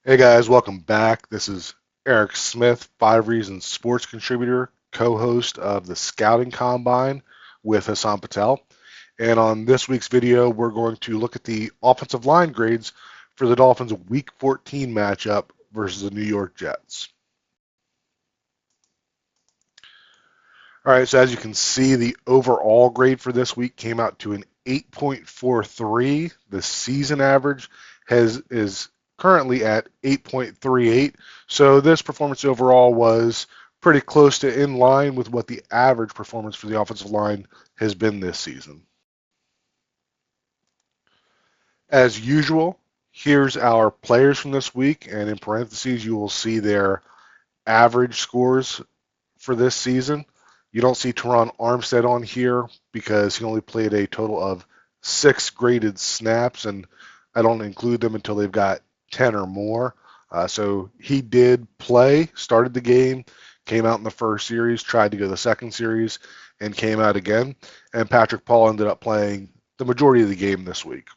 Hey guys, welcome back. This is Eric Smith, Five Reasons sports contributor, co-host of the Scouting Combine with Hassan Patel. And on this week's video, we're going to look at the offensive line grades for the Dolphins' Week 14 matchup versus the New York Jets. All right, so as you can see, the overall grade for this week came out to an 8.43. The season average is currently at 8.38. So this performance overall was pretty close to in line with what the average performance for the offensive line has been this season. As usual, here's our players from this week, and in parentheses, you will see their average scores for this season. You don't see Teron Armstead on here because he only played a total of 6 graded snaps, and I don't include them until they've got 10 or more. So he did play, started the game, came out in the first series, tried to go to the second series, and came out again. And Patrick Paul ended up playing the majority of the game this week.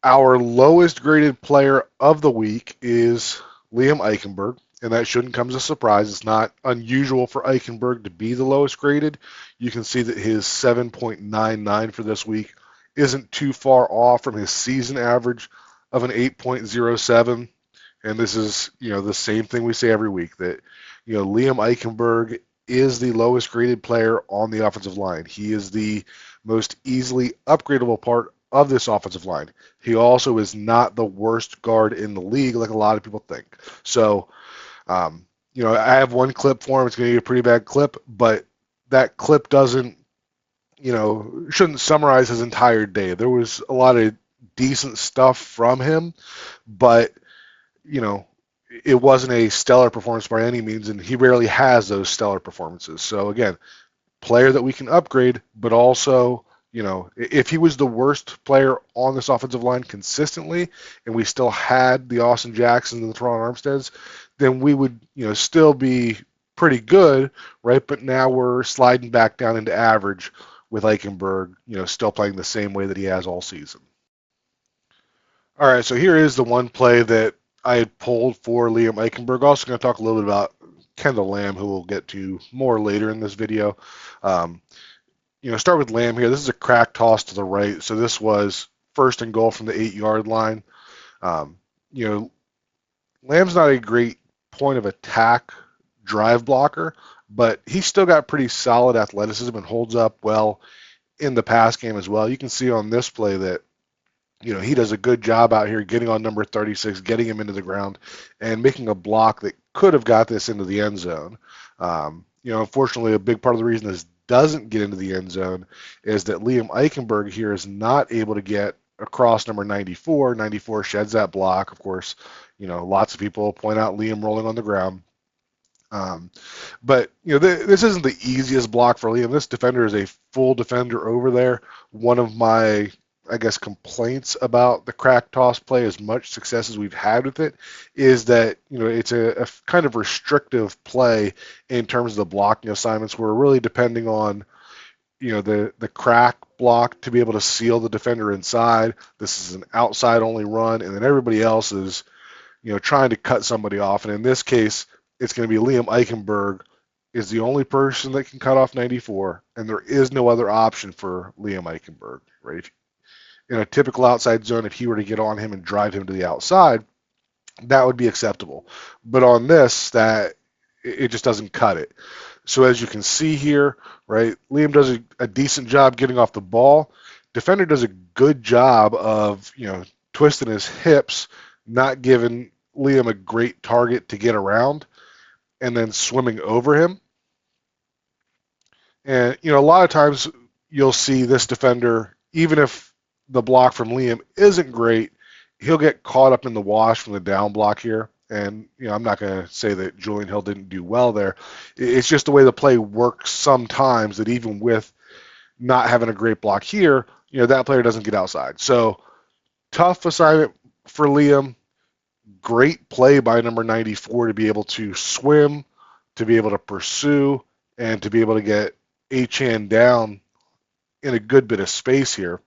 Our lowest graded player of the week is Liam Eichenberg, and that shouldn't come as a surprise. It's not unusual for Eichenberg to be the lowest graded. You can see that his 7.99 for this week isn't too far off from his season average of an 8.07. And this is, the same thing we say every week that, Liam Eichenberg is the lowest graded player on the offensive line. He is the most easily upgradable part of this offensive line. He also is not the worst guard in the league like a lot of people think. So, I have one clip for him. It's going to be a pretty bad clip, but that clip doesn't, shouldn't summarize his entire day. There was a lot of decent stuff from him, but, you know, it wasn't a stellar performance by any means, and he rarely has those stellar performances. So, again, player that we can upgrade, but also, if he was the worst player on this offensive line consistently, and we still had the Austin Jacksons and the Teron Armsteads, then we would, still be pretty good, right? But now we're sliding back down into average with Eichenberg, still playing the same way that he has all season. All right, so here is the one play that I had pulled for Liam Eichenberg. Also going to talk a little bit about Kendall Lamb, who we'll get to more later in this video. Um, start with Lamb here. This is a crack toss to the right. So this was first and goal from the 8-yard line. Um, you know, Lamb's not a great point of attack drive blocker, but he's still got pretty solid athleticism and holds up well in the pass game as well. You can see on this play that, he does a good job out here getting on number 36, getting him into the ground, and making a block that could have got this into the end zone. Unfortunately, a big part of the reason this doesn't get into the end zone is that Liam Eichenberg here is not able to get across number 94. 94 sheds that block. Of course, lots of people point out Liam rolling on the ground. But this isn't the easiest block for Liam. This defender is a full defender over there. One of my, I guess, complaints about the crack toss play, as much success as we've had with it, is that it's a kind of restrictive play in terms of the blocking assignments. We're really depending on the crack block to be able to seal the defender inside. This is an outside only run, and then everybody else is trying to cut somebody off. And in this case, it's going to be Liam Eichenberg is the only person that can cut off 94, and there is no other option for Liam Eichenberg, right? In a typical outside zone, if he were to get on him and drive him to the outside, that would be acceptable. But on this, that it just doesn't cut it. So as you can see here, right, Liam does a decent job getting off the ball. Defender does a good job of, twisting his hips, not giving Liam a great target to get around, and then swimming over him. And, a lot of times you'll see this defender, even if the block from Liam isn't great, he'll get caught up in the wash from the down block here. And, I'm not going to say that Julian Hill didn't do well there. It's just the way the play works sometimes that even with not having a great block here, that player doesn't get outside. So tough assignment for Liam. Great play by number 94 to be able to swim, to be able to pursue, and to be able to get Achane down in a good bit of space here.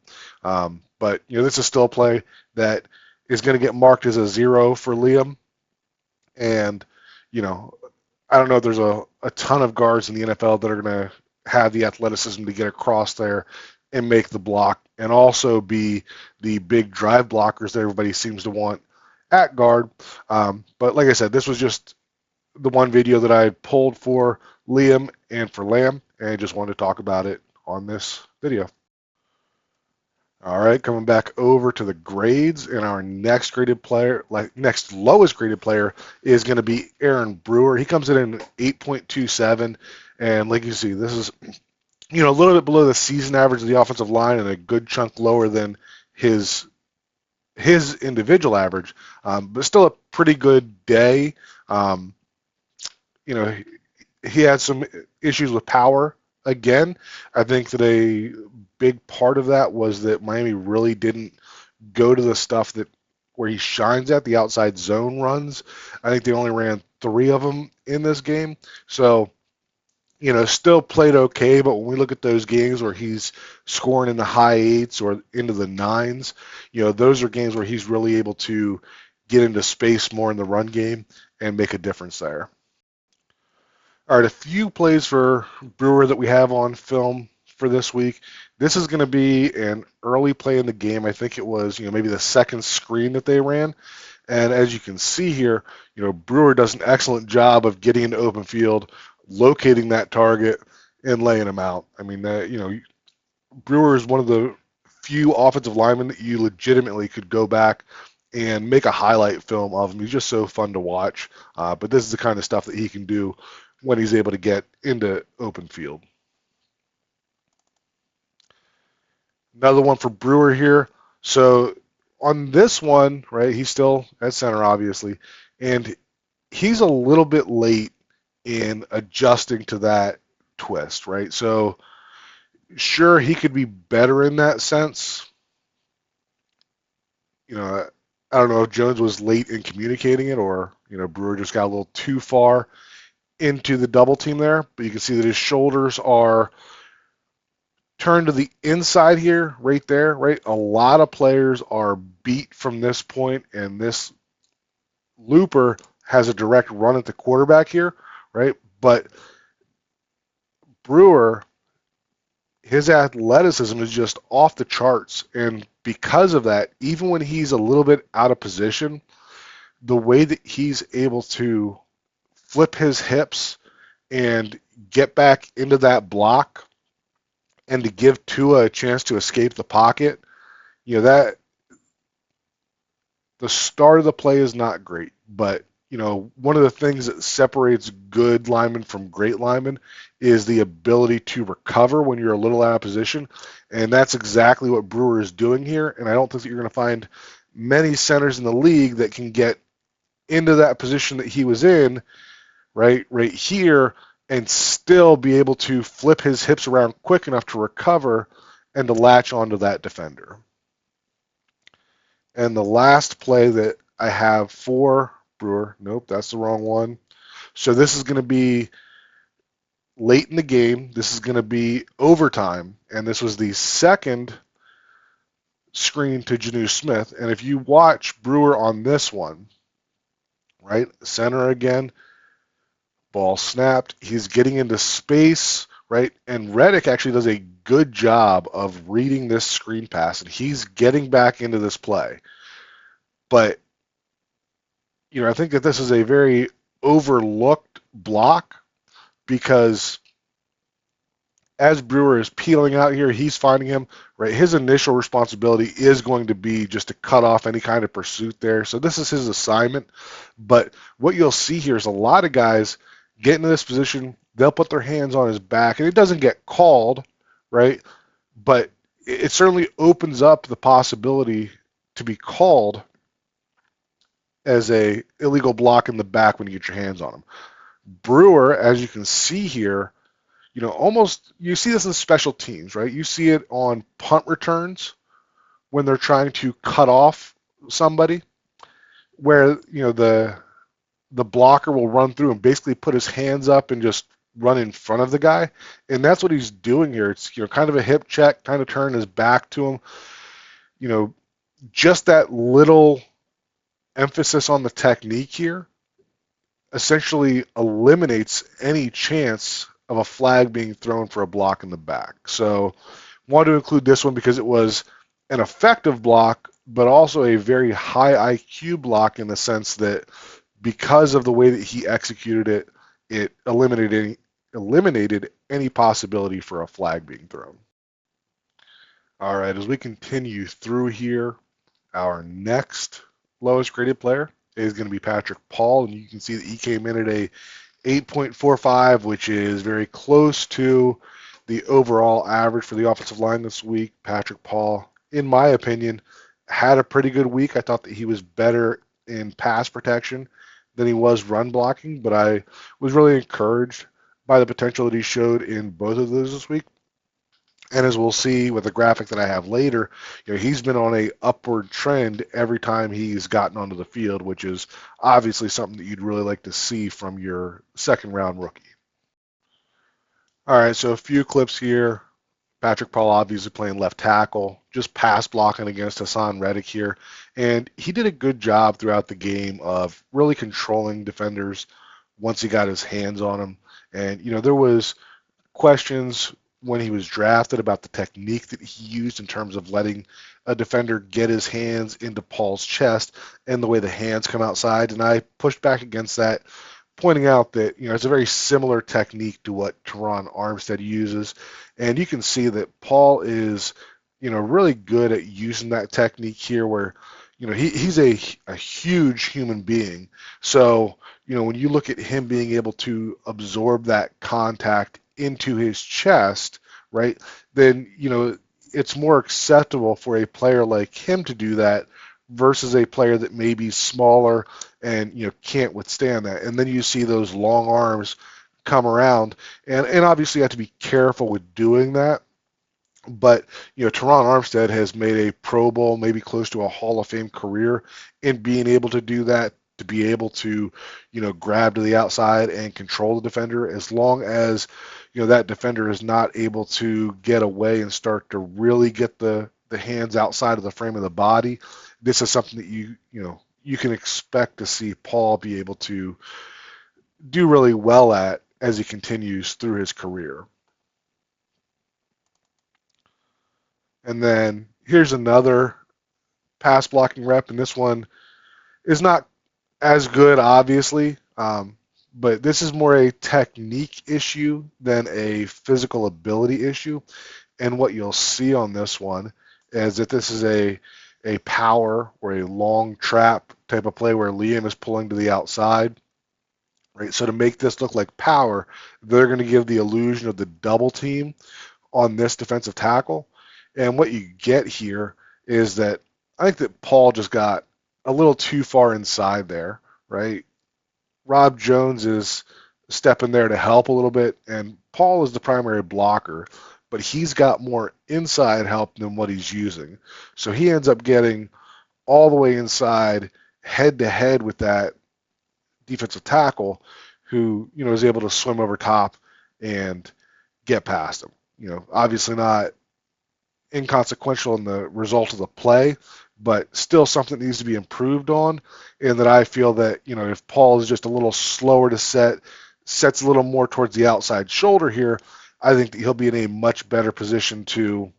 But this is still a play that is going to get marked as a 0 for Liam. And you know, I don't know if there's a ton of guards in the NFL that are going to have the athleticism to get across there and make the block and also be the big drive blockers that everybody seems to want at guard. But like I said, this was just the one video that I pulled for Liam and for Lamb, and I just wanted to talk about it on this video. All right, coming back over to the grades, and our next graded player, like next lowest graded player, is going to be Aaron Brewer. He comes in 8.27, and like you see, this is a little bit below the season average of the offensive line, and a good chunk lower than his individual average, but still a pretty good day. Um, you know, he had some issues with power again. I think that a big part of that was that Miami really didn't go to the stuff that where he shines at, the outside zone runs. I think they only ran 3 of them in this game. So, still played okay, but when we look at those games where he's scoring in the high 8s or into the 9s, those are games where he's really able to get into space more in the run game and make a difference there. All right, a few plays for Brewer that we have on film for this week. This is going to be an early play in the game. I think it was, maybe the second screen that they ran. And as you can see here, Brewer does an excellent job of getting into open field, locating that target, and laying him out. I mean, Brewer is one of the few offensive linemen that you legitimately could go back and make a highlight film of him. He's just so fun to watch. But this is the kind of stuff that he can do when he's able to get into open field. Another one for Brewer here. So on this one, right, he's still at center, obviously, and he's a little bit late in adjusting to that twist, right? So sure, he could be better in that sense. I don't know if Jones was late in communicating it or, Brewer just got a little too far into the double team there, but you can see that his shoulders are turned to the inside here, right there, right? A lot of players are beat from this point, and this looper has a direct run at the quarterback here, right? But Brewer, his athleticism is just off the charts, and because of that, even when he's a little bit out of position, the way that he's able to flip his hips and get back into that block and to give Tua a chance to escape the pocket, that the start of the play is not great, but one of the things that separates good linemen from great linemen is the ability to recover when you're a little out of position, and that's exactly what Brewer is doing here, and I don't think that you're going to find many centers in the league that can get into that position that he was in, right here, and still be able to flip his hips around quick enough to recover and to latch onto that defender. And the last play that I have for Brewer, nope, that's the wrong one. So this is going to be late in the game. This is going to be overtime, and this was the second screen to Janu Smith. And if you watch Brewer on this one, right, center again, ball snapped. He's getting into space, right? And Reddick actually does a good job of reading this screen pass, and he's getting back into this play. But, I think that this is a very overlooked block because as Brewer is peeling out here, he's finding him, right? His initial responsibility is going to be just to cut off any kind of pursuit there. So this is his assignment. But what you'll see here is a lot of guys get into this position, they'll put their hands on his back, and it doesn't get called, right? But it certainly opens up the possibility to be called as a illegal block in the back when you get your hands on him. Brewer, as you can see here, almost you see this in special teams, right? You see it on punt returns when they're trying to cut off somebody, where the blocker will run through and basically put his hands up and just run in front of the guy, and that's what he's doing here. It's kind of a hip check, kind of turn his back to him. you know, just that little emphasis on the technique here essentially eliminates any chance of a flag being thrown for a block in the back. So wanted to include this one because it was an effective block, but also a very high IQ block in the sense that because of the way that he executed it, it eliminated any possibility for a flag being thrown. All right, as we continue through here, our next lowest graded player is going to be Patrick Paul, and you can see that he came in at a 8.45, which is very close to the overall average for the offensive line this week. Patrick Paul, in my opinion, had a pretty good week. I thought that he was better in pass protection than he was run blocking, but I was really encouraged by the potential that he showed in both of those this week. And as we'll see with the graphic that I have later, he's been on a upward trend every time he's gotten onto the field, which is obviously something that you'd really like to see from your second round rookie. All right, so a few clips here. Patrick Paul obviously playing left tackle, just pass blocking against Hassan Reddick here. And he did a good job throughout the game of really controlling defenders once he got his hands on them. And, there was questions when he was drafted about the technique that he used in terms of letting a defender get his hands into Paul's chest and the way the hands come outside. And I pushed back against that, pointing out that it's a very similar technique to what Teron Armstead uses, and you can see that Paul is really good at using that technique here, where he's a huge human being. So when you look at him being able to absorb that contact into his chest, right, then it's more acceptable for a player like him to do that versus a player that may be smaller and can't withstand that. And then you see those long arms come around, and obviously you have to be careful with doing that. But Teron Armstead has made a Pro Bowl, maybe close to a Hall of Fame career in being able to do that, to be able to grab to the outside and control the defender, as long as that defender is not able to get away and start to really get the hands outside of the frame of the body. This is something that you can expect to see Paul be able to do really well at as he continues through his career. And then here's another pass blocking rep, and this one is not as good, obviously, but this is more a technique issue than a physical ability issue. And what you'll see on this one is that this is a power or a long trap type of play where Liam is pulling to the outside. Right? So to make this look like power, they're going to give the illusion of the double team on this defensive tackle. And what you get here is that I think that Paul just got a little too far inside there, right? Rob Jones is stepping there to help a little bit, and Paul is the primary blocker, but he's got more inside help than what he's using. So he ends up getting all the way inside, head to head with that defensive tackle, who is able to swim over top and get past him. Obviously not inconsequential in the result of the play, but still something that needs to be improved on. And that I feel that if Paul is just a little slower to sets a little more towards the outside shoulder here, I think that he'll be in a much better position to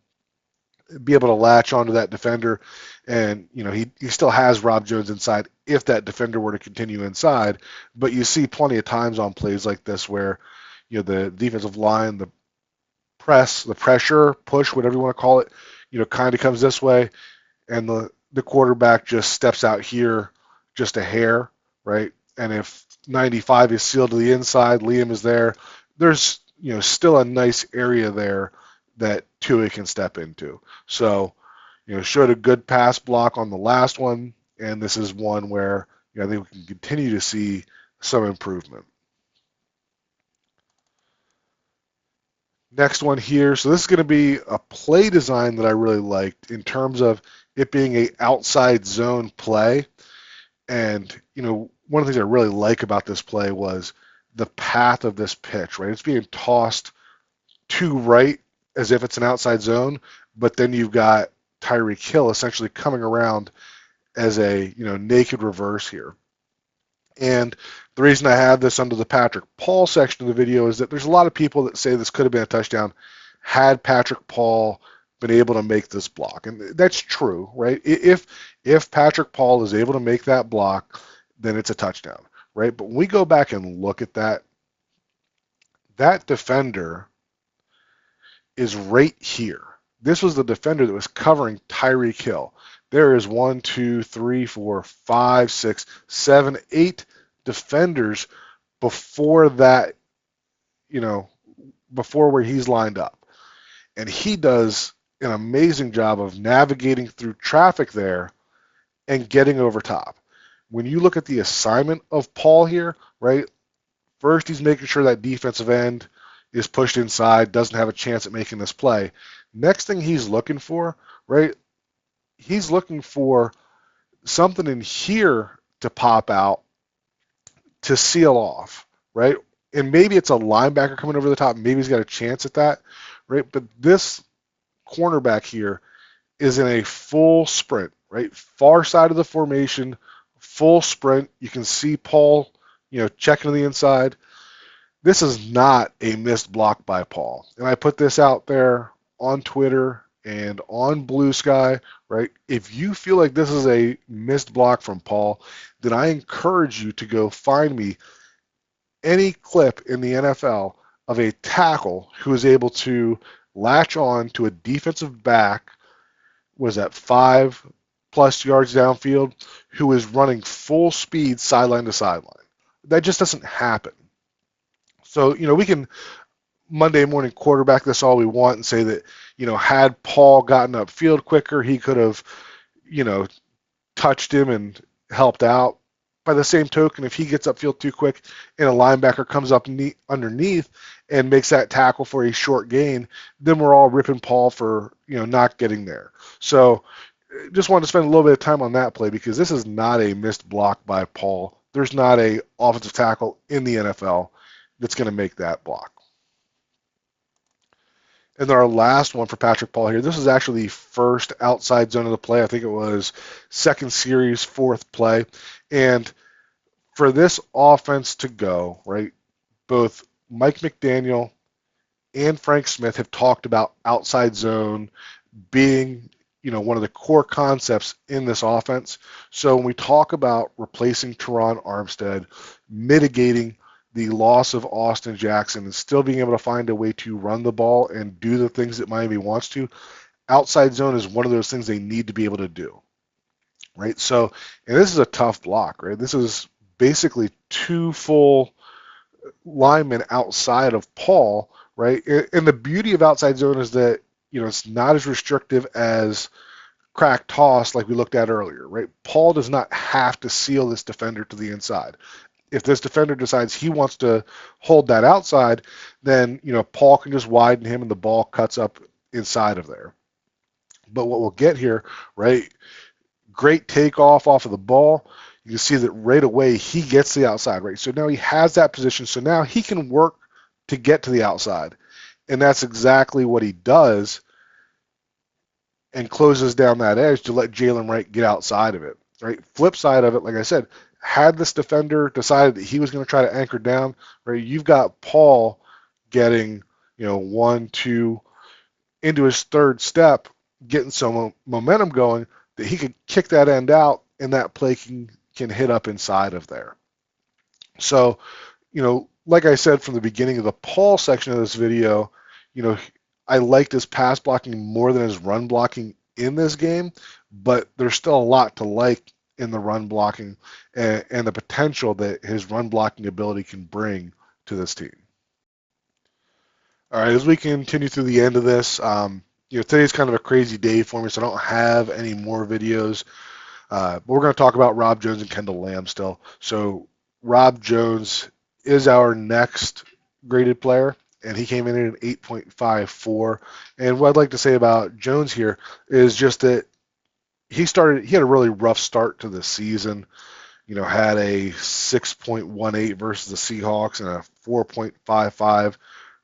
be able to latch onto that defender. And he still has Rob Jones inside if that defender were to continue inside. But you see plenty of times on plays like this where the defensive line, the pressure, push, whatever you want to call it, kind of comes this way, and the quarterback just steps out here just a hair, right? And if 95 is sealed to the inside, Liam is there. There's still a nice area there that Tua can step into. So showed a good pass block on the last one, and this is one where I think we can continue to see some improvement. Next one here. So this is going to be a play design that I really liked in terms of it being a outside zone play. And, one of the things I really like about this play was the path of this pitch, right? It's being tossed to right as if it's an outside zone, but then you've got Tyreek Hill, essentially coming around as a naked reverse here. And the reason I have this under the Patrick Paul section of the video is that there's a lot of people that say this could have been a touchdown had Patrick Paul been able to make this block. And that's true, right? If Patrick Paul is able to make that block, then it's a touchdown, right? But when we go back and look at that defender is right here. This was the defender that was covering Tyreek Hill. There is 1, 2, 3, 4, 5, 6, 7, 8 defenders before that, before where he's lined up. And he does an amazing job of navigating through traffic there and getting over top. When you look at the assignment of Paul here, right, first he's making sure that defensive end is pushed inside, doesn't have a chance at making this play. Next thing he's looking for, right, he's looking for something in here to pop out to seal off, right? And maybe it's a linebacker coming over the top. Maybe he's got a chance at that, right? But this cornerback here is in a full sprint, right? Far side of the formation, full sprint. You can see Paul, checking to the inside. This is not a missed block by Paul. And I put this out there on Twitter and on Blue Sky, right? If you feel like this is a missed block from Paul, then I encourage you to go find me any clip in the NFL of a tackle who is able to latch on to a defensive back, was that 5+ yards downfield, who is running full speed sideline to sideline. That just doesn't happen. So, we can Monday morning quarterback this all we want and say that, had Paul gotten upfield quicker, he could have, touched him and helped out. By the same token, if he gets upfield too quick and a linebacker comes up underneath and makes that tackle for a short gain, then we're all ripping Paul for, not getting there. So just wanted to spend a little bit of time on that play because this is not a missed block by Paul. There's not a offensive tackle in the NFL that's going to make that block. And then our last one for Patrick Paul here, this is actually the first outside zone of the play. I think it was second series, fourth play. And for this offense to go, right, both Mike McDaniel and Frank Smith have talked about outside zone being, one of the core concepts in this offense. So when we talk about replacing Teron Armstead, mitigating the loss of Austin Jackson and still being able to find a way to run the ball and do the things that Miami wants to, outside zone is one of those things they need to be able to do, right? So, and this is a tough block, right? This is basically 2 full linemen outside of Paul, right? And the beauty of outside zone is that, it's not as restrictive as crack toss like we looked at earlier, right? Paul does not have to seal this defender to the inside. If this defender decides he wants to hold that outside, then, Paul can just widen him and the ball cuts up inside of there. But what we'll get here, right, great takeoff off of the ball. You can see that right away he gets the outside, right? So now he has that position. So now he can work to get to the outside. And that's exactly what he does and closes down that edge to let Jalen Wright get outside of it, right? Flip side of it, like I said, had this defender decided that he was going to try to anchor down, right, you've got Paul getting, 1, 2, into his third step, getting some momentum going that he could kick that end out and that play can hit up inside of there. So, like I said from the beginning of the Paul section of this video, I liked his pass blocking more than his run blocking in this game, but there's still a lot to like in the run blocking and the potential that his run blocking ability can bring to this team. All right, as we continue through the end of this, today's kind of a crazy day for me, so I don't have any more videos. But we're going to talk about Rob Jones and Kendall Lamb still. So Rob Jones is our next graded player, and he came in at an 8.54. And what I'd like to say about Jones here is just that he had a really rough start to the season. Had a 6.18 versus the Seahawks and a 4.55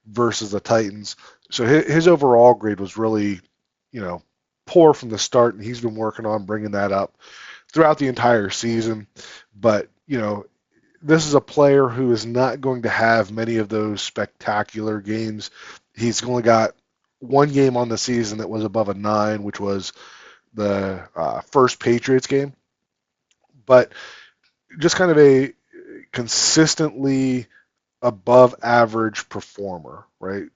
versus the Titans. So his overall grade was really, poor from the start, and he's been working on bringing that up throughout the entire season. But, this is a player who is not going to have many of those spectacular games. He's only got one game on the season that was above a 9, which was the first Patriots game. But just kind of a consistently above average performer, right?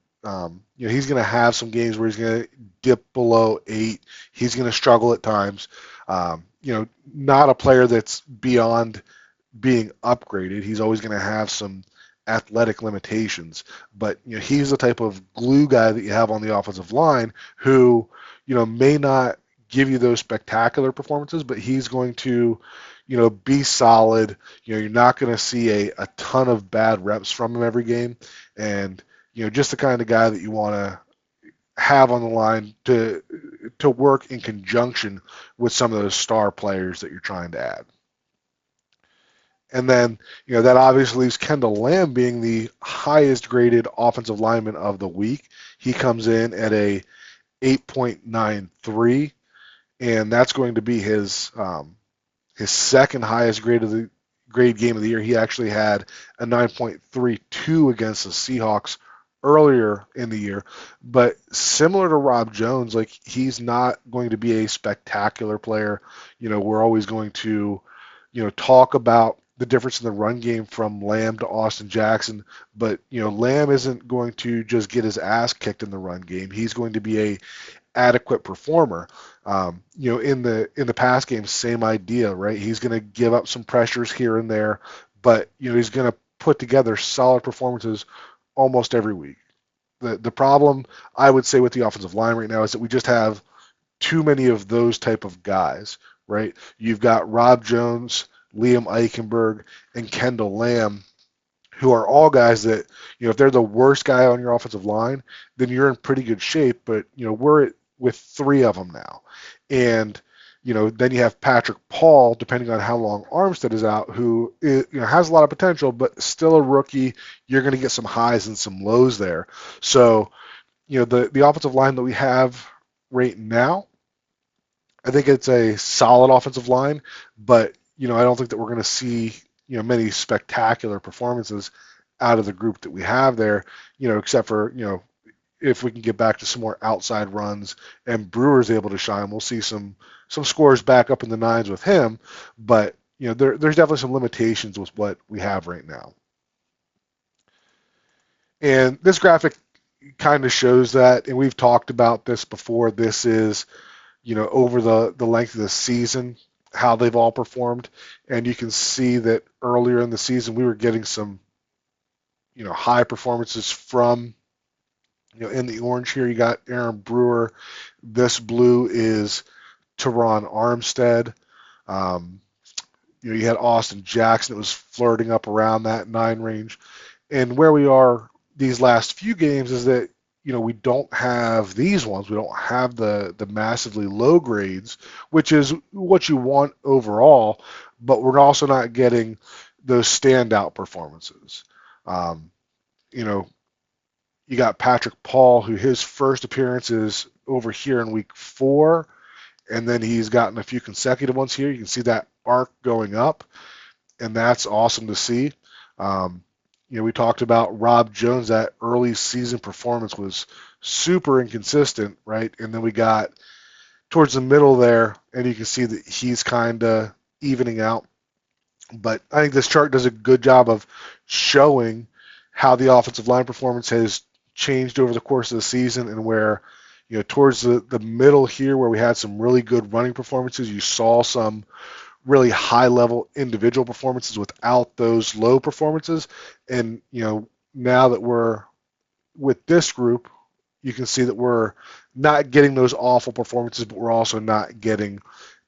He's going to have some games where he's going to dip below 8. He's going to struggle at times. Not a player that's beyond being upgraded. He's always going to have some athletic limitations, but he's the type of glue guy that you have on the offensive line who may not give you those spectacular performances, but he's going to be solid. You're not going to see a ton of bad reps from him every game, and just the kind of guy that you want to have on the line to work in conjunction with some of those star players that you're trying to add. And then, that obviously leaves Kendall Lamb being the highest graded offensive lineman of the week. He comes in at a 8.93, and that's going to be his second highest grade game of the year. He actually had a 9.32 against the Seahawks earlier in the year. But similar to Rob Jones, like, he's not going to be a spectacular player. We're always going to, talk about the difference in the run game from Lamb to Austin Jackson, but Lamb isn't going to just get his ass kicked in the run game. He's going to be a adequate performer. In the pass game, same idea, right? He's going to give up some pressures here and there, but he's going to put together solid performances almost every week. The problem I would say with the offensive line right now is that we just have too many of those type of guys, right? You've got Rob Jones, Liam Eichenberg, and Kendall Lamb, who are all guys that, if they're the worst guy on your offensive line, then you're in pretty good shape. But, we're with 3 of them now. And, then you have Patrick Paul, depending on how long Armstead is out, who has a lot of potential, but still a rookie. You're going to get some highs and some lows there. So, the offensive line that we have right now, I think it's a solid offensive line, but I don't think that we're going to see many spectacular performances out of the group that we have there, except for if we can get back to some more outside runs and Brewer's able to shine, we'll see some scores back up in the 9s with him, but there's definitely some limitations with what we have right now. And this graphic kind of shows that, and we've talked about this before. This is over the length of the season, how they've all performed. And you can see that earlier in the season, we were getting some, high performances from, in the orange here, you got Aaron Brewer. This blue is Teron Armstead. You had Austin Jackson that was flirting up around that 9 range. And where we are these last few games is that, we don't have these ones. We don't have the massively low grades, which is what you want overall, but we're also not getting those standout performances. You got Patrick Paul, who his first appearance is over here in week 4, and then he's gotten a few consecutive ones here. You can see that arc going up, and that's awesome to see. We talked about Rob Jones. That early season performance was super inconsistent, right? And then we got towards the middle there, and you can see that he's kind of evening out. But I think this chart does a good job of showing how the offensive line performance has changed over the course of the season, and where, towards the middle here, where we had some really good running performances, you saw some really high-level individual performances without those low performances. And, now that we're with this group, you can see that we're not getting those awful performances, but we're also not getting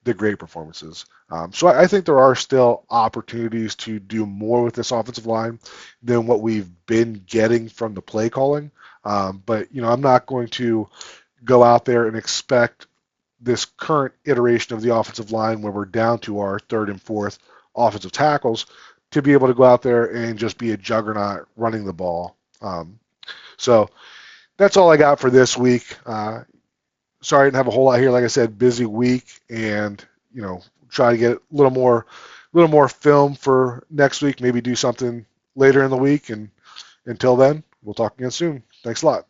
the great performances. So I think there are still opportunities to do more with this offensive line than what we've been getting from the play calling. But, I'm not going to go out there and expect this current iteration of the offensive line, where we're down to our 3rd and 4th offensive tackles, to be able to go out there and just be a juggernaut running the ball. So that's all I got for this week. sorry I didn't have a whole lot here. Like I said, busy week, and try to get a little more film for next week. Maybe do something later in the week. And until then, we'll talk again soon. Thanks a lot.